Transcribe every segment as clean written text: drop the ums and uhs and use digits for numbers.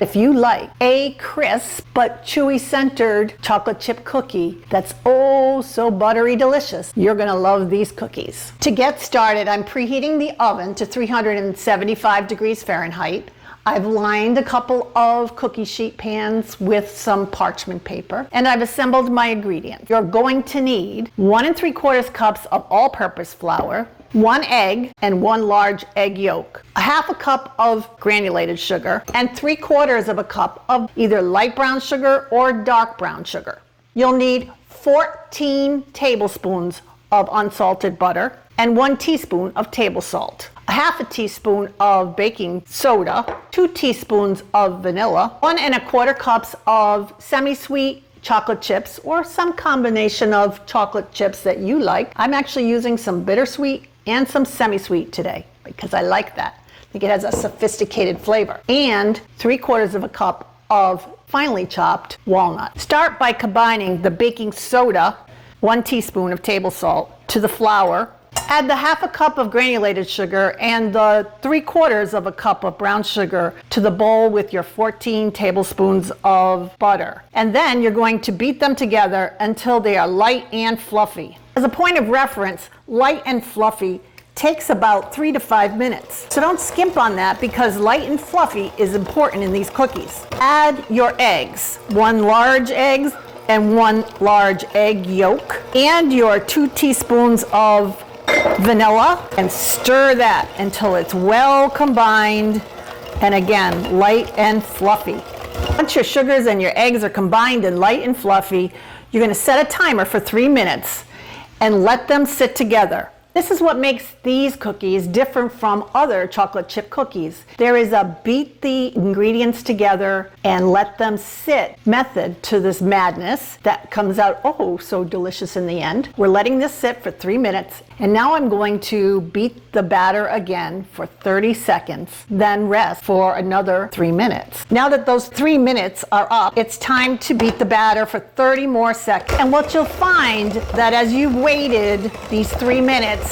If you like a crisp but chewy centered chocolate chip cookie that's oh so buttery delicious, you're gonna love these cookies. To get started, I'm preheating the oven to 375 degrees Fahrenheit. I've lined a couple of cookie sheet pans with some parchment paper, and I've assembled my ingredients. You're going to need 1 3/4 cups of all-purpose flour, 1 egg and 1 large egg yolk, a 1/2 cup of granulated sugar, and 3/4 cup of either light brown sugar or dark brown sugar. You'll need 14 tablespoons of unsalted butter and 1 teaspoon of table salt, a 1/2 teaspoon of baking soda, 2 teaspoons of vanilla, 1 1/4 cups of semi-sweet chocolate chips or some combination of chocolate chips that you like. I'm actually using some bittersweet and some semi-sweet today because I like that. I think it has a sophisticated flavor. And 3/4 cup of finely chopped walnut. Start by combining the baking soda, 1 teaspoon of table salt, to the flour. Add the 1/2 cup of granulated sugar and the 3/4 cup of brown sugar to the bowl with your 14 tablespoons of butter. And then you're going to beat them together until they are light and fluffy. As a point of reference, light and fluffy takes about 3 to 5 minutes. So don't skimp on that because light and fluffy is important in these cookies. Add your eggs, 1 large egg and 1 large egg yolk, and your 2 teaspoons of vanilla, and stir that until it's well combined and again light and fluffy. Once your sugars and your eggs are combined and light and fluffy, you're going to set a timer for 3 minutes and let them sit together. This is what makes these cookies different from other chocolate chip cookies. There is a beat the ingredients together and let them sit method to this madness that comes out oh so delicious in the end. We're letting this sit for 3 minutes, and now I'm going to beat the batter again for 30 seconds, then rest for another 3 minutes. Now that those 3 minutes are up, it's time to beat the batter for 30 more seconds. And what you'll find that as you've waited these 3 minutes,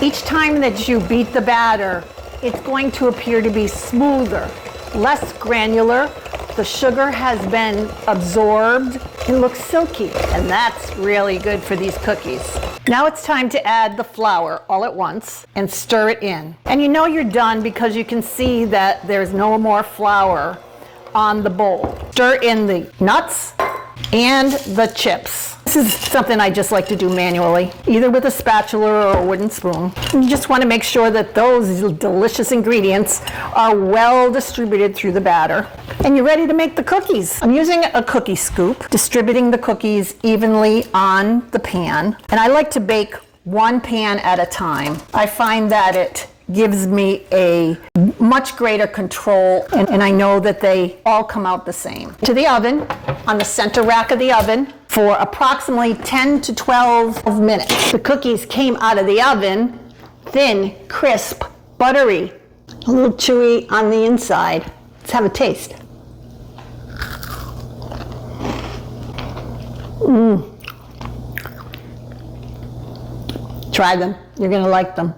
each time that you beat the batter, it's going to appear to be smoother, less granular. The sugar has been absorbed and looks silky, and that's really good for these cookies. Now it's time to add the flour all at once and stir it in. And you know you're done because you can see that there's no more flour on the bowl. Stir in the nuts and the chips. This is something I just like to do manually, either with a spatula or a wooden spoon. You just want to make sure that those delicious ingredients are well distributed through the batter. And you're ready to make the cookies. I'm using a cookie scoop, distributing the cookies evenly on the pan. And I like to bake 1 pan at a time. I find that it gives me a much greater control, and I know that they all come out the same. To the oven, on the center rack of the oven, for approximately 10 to 12 minutes. The cookies came out of the oven thin, crisp, buttery, a little chewy on the inside. Let's have a taste. Try them. You're gonna like them.